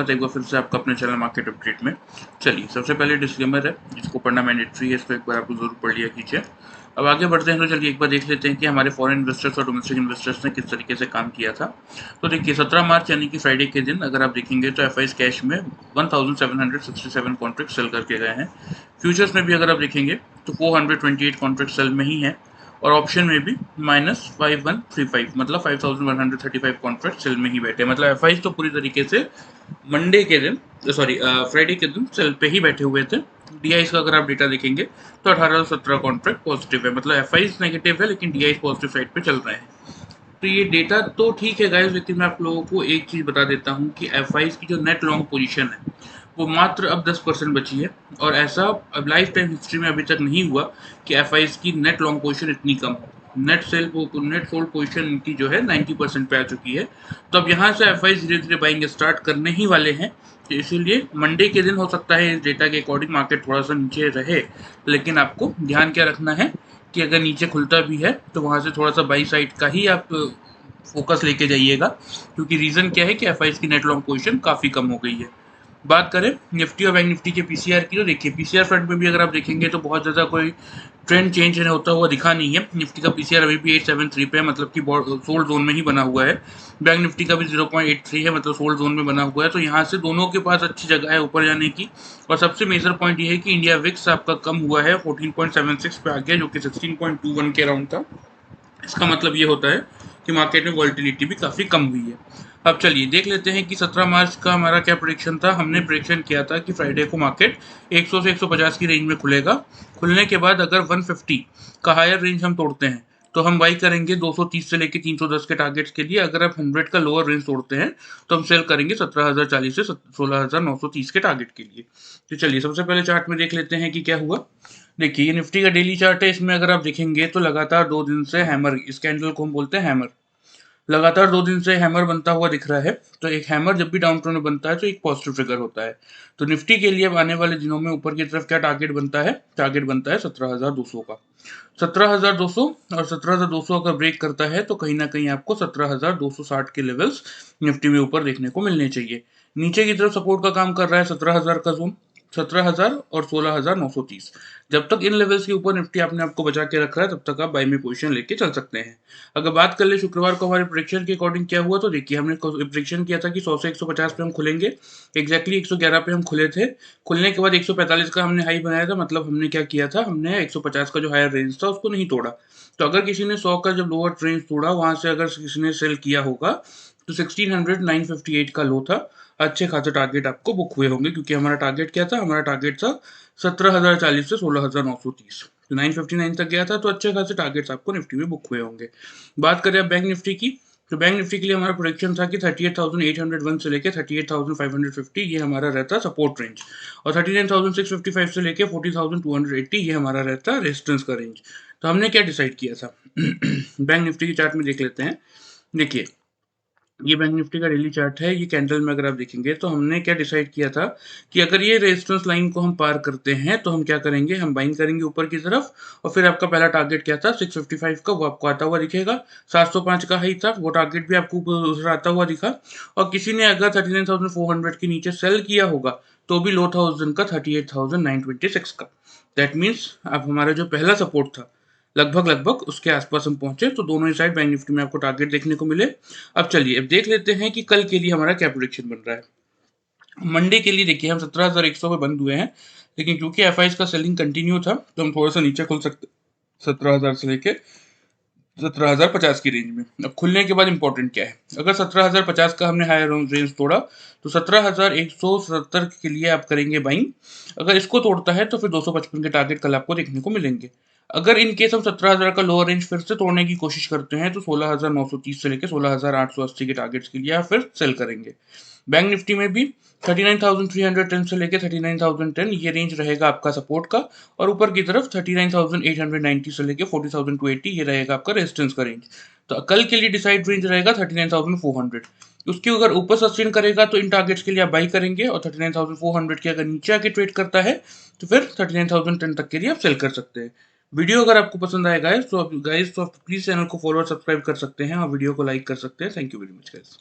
एक बार फिर से आपका अपने चैनल मार्केट अपडेट में। चलिए, सबसे पहले डिस्क्लेमर है, इसको पढ़ना मैंडेटरी है, इसको एक बार आपको जरूर पढ़ लिया कीजिए। अब आगे बढ़ते हैं तो चलिए एक बार देख लेते हैं कि हमारे फॉरेन इन्वेस्टर्स और डोमेस्टिक इन्वेस्टर्स ने किस तरीके से काम किया था। तो देखिए 17 मार्च यानी कि फ्राइडे के दिन अगर आप देखेंगे तो एफ कैश में 1767 कॉन्ट्रैक्ट सेल करके गए हैं। फ्यूचर्स में भी अगर आप देखेंगे तो 428 कॉन्ट्रैक्ट सेल में ही है, और ऑप्शन में भी -5135 मतलब 5135 कॉन्ट्रैक्ट सेल में ही बैठे, मतलब एफ तो पूरी तरीके से मंडे के दिन, सॉरी फ्राइडे के दिन सेल पे ही बैठे हुए थे। डीआईस का अगर आप डेटा देखेंगे तो 1817 कॉन्ट्रैक्ट पॉजिटिव है, मतलब एफ नेगेटिव है लेकिन डीआईस पॉजिटिव साइड पे चल रहे हैं। तो ये डेटा तो ठीक है गाइस, लेकिन मैं आप लोगों को एक चीज़ बता देता हूँ कि एफ की जो नेट लॉन्ग पोजीशन है वो मात्र अब 10% बची है, और ऐसा अब लाइफ टाइम हिस्ट्री में अभी तक नहीं हुआ कि एफ की नेट लॉन्ग पोजीशन इतनी कम हो। नेट सोल्ड पोजीशन इनकी जो है 90% पे आ चुकी है। तो अब यहाँ से एफ धीरे धीरे बाइंग स्टार्ट करने ही वाले हैं। तो इसीलिए मंडे के दिन हो सकता है इस डेटा के अकॉर्डिंग मार्केट थोड़ा सा नीचे रहे, लेकिन आपको ध्यान क्या रखना है कि अगर नीचे खुलता भी है तो वहाँ से थोड़ा सा बाई साइड का ही आप फोकस लेके जाइएगा, क्योंकि रीज़न क्या है कि एफ की नेट लॉन्ग पोजीशन काफ़ी कम हो गई है। बात करें निफ्टी और बैंक निफ्टी के पीसीआर की, तो देखिए पीसीआर फ्रंट में भी अगर आप देखेंगे तो बहुत ज़्यादा कोई ट्रेंड चेंज होता हुआ दिखा नहीं है। निफ्टी का पीसीआर अभी भी 873 पे है, मतलब कि सोल्ड जोन में ही बना हुआ है। बैंक निफ्टी का भी 0.83 है, मतलब सोल्ड जोन में बना हुआ है। तो यहाँ से दोनों के पास अच्छी जगह है ऊपर जाने की। और सबसे मेजर पॉइंट ये है कि इंडिया विक्स आपका कम हुआ है, 14.76 पे आ गया, जो कि 16.21 के अराउंड था। इसका मतलब ये होता है कि मार्केट में वॉल्टिलिटी भी काफ़ी कम हुई है। अब चलिए देख लेते हैं कि 17 मार्च का हमारा क्या प्रेडिक्शन था। हमने प्रेडिक्शन किया था कि फ्राइडे को मार्केट 100 से 150 की रेंज में खुलेगा। खुलने के बाद अगर 150 का हायर रेंज हम तोड़ते हैं तो हम बाई करेंगे 230 से लेकर 310 के टारगेट्स के लिए। अगर आप 100 का लोअर रेंज तोड़ते हैं तो हम सेल करेंगे 17,040 से 16,930 के टारगेट के लिए। तो चलिए सबसे पहले चार्ट में देख लेते हैं कि क्या हुआ। देखिए ये निफ्टी का डेली चार्ट है, इसमें अगर आप देखेंगे तो लगातार 2 दिन से हैमर, इस कैंडल को हम बोलते हैं हैमर, लगातार 2 दिन से हैमर बनता हुआ दिख रहा है। तो एक हैमर जब भी डाउन ट्रेंड में बनता है तो एक पॉजिटिव ट्रिगर होता है। तो निफ्टी के लिए अब आने वाले दिनों में ऊपर की तरफ क्या टारगेट बनता है, टारगेट बनता है 17,200 का। 17,200, और 17,200 अगर ब्रेक करता है तो कहीं ना कहीं आपको 17,260 के लेवल्स निफ्टी में ऊपर देखने को मिलने चाहिए। नीचे की तरफ सपोर्ट का काम कर रहा है 17,000 का जोन, 17,000 और 16,930। जब तक इन लेवल्स के ऊपर निफ्टी अपने आप को बचा के रख रहा है तब तक आप बाई में पोजीशन लेके चल सकते हैं। अगर बात कर ले शुक्रवार को हमारे प्रेडिक्शन के अकॉर्डिंग क्या हुआ, तो देखिए हमने प्रेडिक्शन किया था कि 100 से 150 पे हम खुलेंगे। एग्जैक्टली 111 पे हम खुले थे। खुलने के बाद 145 का हमने हाई बनाया था, मतलब हमने क्या किया था, हमने 150 का जो हायर रेंज था उसको नहीं तोड़ा। तो अगर किसी ने 100 का जब लोअर रेंज तोड़ा, वहां से अगर किसी ने सेल किया होगा तो 1600 958 का लो था। अच्छे खासे टारगेट आपको बुक हुए होंगे, क्योंकि हमारा टारगेट क्या था, हमारा टारगेट था 17,040 से 16,930। तो 959 तक गया था, तो अच्छे खासे टारगेट्स आपको निफ्टी में बुक हुए होंगे। बात करें अब बैंक निफ्टी की, तो बैंक निफ्टी के लिए हमारा प्रोडिक्शन था कि 38,801 से लेकर 38,550 ये हमारा रहता सपोर्ट रेंज, और 39,655 से लेकर 40,280 ये हमारा रहता रेजिस्टेंस का रेंज। तो हमने क्या डिसाइड किया था बैंक निफ्टी की चार्ट में देख लेते हैं। देखिए ये बैंक निफ्टी का डेली चार्ट है, ये कैंडल में अगर आप देखेंगे तो हमने क्या डिसाइड किया था कि अगर ये रेजिस्टेंस लाइन को हम पार करते हैं तो हम क्या करेंगे, हम बाइंग करेंगे ऊपर की तरफ। और फिर आपका पहला टारगेट क्या था 655 का, वो आपको आता हुआ दिखेगा। 705 का हाई था, वो टारगेट भी आपको ऊपर आता हुआ दिखा। और किसी ने अगर 39,400 के नीचे सेल किया होगा तो भी लो था उस दिन का 38,926 का। दैट मीन्स अब हमारा जो पहला सपोर्ट था लगभग लगभग उसके आसपास हम पहुंचे, तो दोनों ही साइड बैंक निफ्टी में आपको टारगेट देखने को मिले। अब चलिए अब देख लेते हैं कि कल के लिए हमारा क्या प्रोडिक्शन बन रहा है। मंडे के लिए देखिए हम 17,100 पे बंद हुए हैं, लेकिन क्योंकि एफ का सेलिंग कंटिन्यू था तो हम थोड़ा सा नीचे खुल सकते 17,000 से लेके 17,050 की रेंज में। अब खुलने के बाद इंपॉर्टेंट क्या है, अगर 17,050 का हमने हायर रेंज तोड़ा तो 17,170 के लिए आप करेंगे बाइंग। अगर इसको तोड़ता है तो फिर 255 के टारगेट कल आपको देखने को मिलेंगे। अगर इन केस हम 17,000 का लोअर रेंज फिर से तोड़ने की कोशिश करते हैं तो 16,930 से लेकर 16,880 के टारगेट्स के लिए आप फिर सेल करेंगे। बैंक निफ्टी में भी 39,310 से लेकर 39,010 ये रेंज रहेगा आपका सपोर्ट का, और ऊपर की तरफ 39,890 से लेकर 40,280 ये रहेगा आपका रेजिस्टेंस का रेंज। तो कल के लिए डिसाइड रेंज रहेगा 39,400। उसके अगर ऊपर सस्टेन करेगा तो इन टारगेट्स के लिए आप बाई करेंगे, और 39,400 के अगर नीचे आके ट्रेड करता है तो फिर 39,010 तक के लिए आप सेल कर सकते हैं। वीडियो अगर आपको पसंद आएगा तो आप प्लीज चैनल को फॉलो और सब्सक्राइब कर सकते हैं, और वीडियो को लाइक कर सकते हैं। Thank you very much guys.